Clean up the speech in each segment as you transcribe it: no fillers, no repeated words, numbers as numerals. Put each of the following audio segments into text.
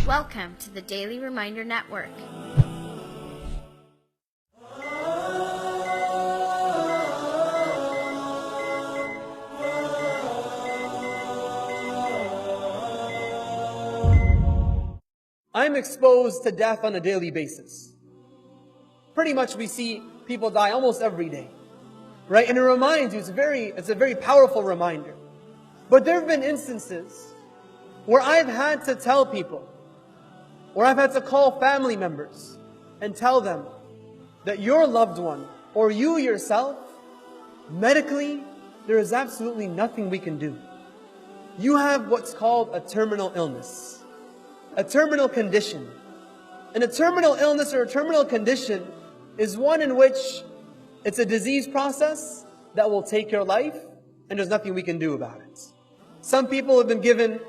Welcome to the Daily Reminder Network. I'm exposed to death on a daily basis. Pretty much we see people die almost every day, right? And it reminds you, it's a very powerful reminder. But there have been instances where I've had to tell people, or I've had to call family members and tell them that your loved one, or you yourself, medically, there is absolutely nothing we can do. You have what's called a terminal illness. A terminal condition. And a terminal illness or a terminal condition is one in which it's a disease process that will take your life and there's nothing we can do about it. Some people have been given,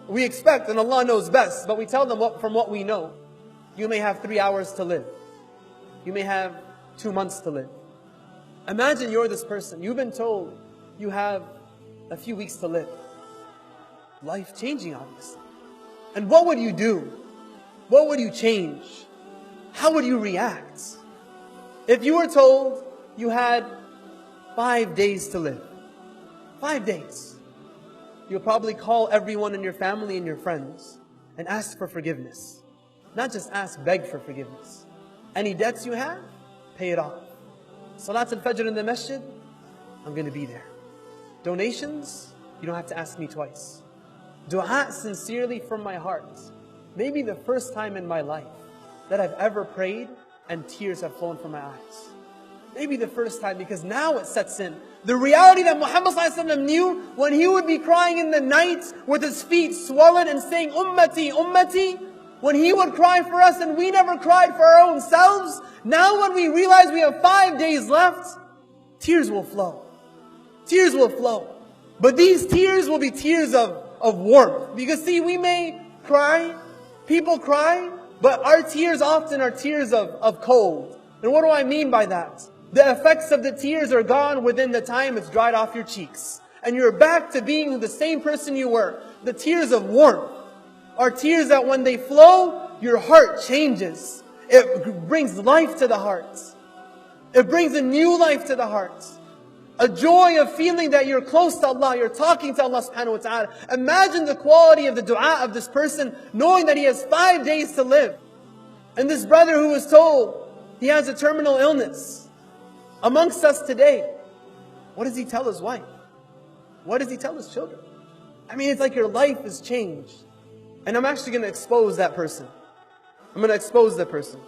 we expect, and Allah knows best, but we tell them from what we know. You may have 3 hours to live. You may have 2 months to live. Imagine you're this person. You've been told you have a few weeks to live. Life changing, obviously. And what would you do? What would you change? How would you react? If you were told you had 5 days to live, 5 days, you'll probably call everyone in your family and your friends and ask for forgiveness. Not just ask, beg for forgiveness. Any debts you have, pay it off. Salat al-Fajr in the masjid, I'm going to be there. Donations, you don't have to ask me twice. Dua sincerely from my heart. Maybe the first time in my life that I've ever prayed and tears have flown from my eyes. Maybe the first time, because now it sets in. The reality that Muhammad ﷺ knew when he would be crying in the night with his feet swollen and saying, Ummati, Ummati, when he would cry for us and we never cried for our own selves, now when we realize we have 5 days left, tears will flow. Tears will flow. But these tears will be tears of warmth. Because see, we may cry, people cry, but our tears often are tears of cold. And what do I mean by that? The effects of the tears are gone within the time it's dried off your cheeks. And you're back to being the same person you were. The tears of warmth are tears that when they flow, your heart changes. It brings life to the heart. It brings a new life to the heart. A joy of feeling that you're close to Allah, you're talking to Allah subhanahu wa ta'ala. Imagine the quality of the dua of this person, knowing that he has 5 days to live. And this brother who was told he has a terminal illness. Amongst us today, what does he tell his wife? What does he tell his children? I mean, it's like your life is changed. And I'm actually going to expose that person. I'm going to expose that person.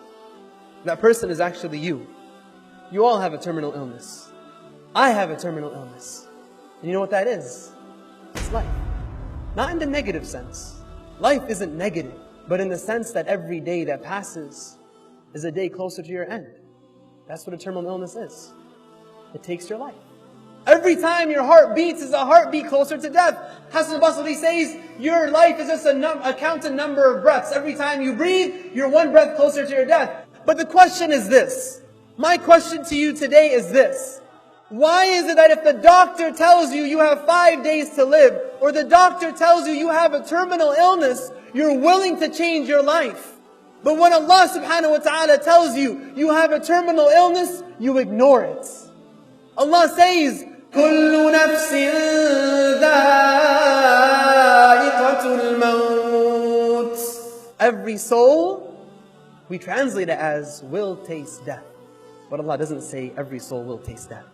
That person is actually you. You all have a terminal illness. I have a terminal illness. And you know what that is? It's life. Not in the negative sense. Life isn't negative, but in the sense that every day that passes is a day closer to your end. That's what a terminal illness is. It takes your life. Every time your heart beats is a heartbeat closer to death. Hassan al-Basri says, your life is just a counted number of breaths. Every time you breathe, you're one breath closer to your death. But the question is this. My question to you today is this. Why is it that if the doctor tells you you have 5 days to live, or the doctor tells you you have a terminal illness, you're willing to change your life? But when Allah subhanahu wa ta'ala tells you you have a terminal illness, you ignore it. Allah says, كُلُّ نَفْسٍ ذَائِقَةُ الْمَوْتِ. Every soul, we translate it as will taste death. But Allah doesn't say every soul will taste death.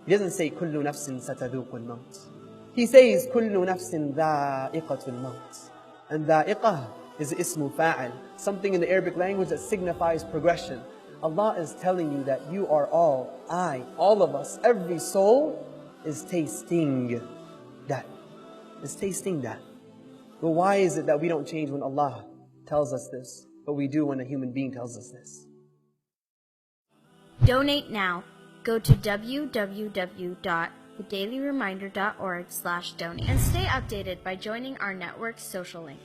He doesn't say كُلُّ نَفْسٍ سَتَذُوقُ الْمَوْتِ. He says كُلُّ نَفْسٍ ذَائِقَةُ الْمَوْتِ. And ذَائِقَة is ismu fa'al, something in the Arabic language that signifies progression. Allah is telling you that you are all of us, every soul is tasting death. Is tasting death. But why is it that we don't change when Allah tells us this, but we do when a human being tells us this? Donate now. Go to www.thedailyreminder.org/donate and stay updated by joining our network's social links.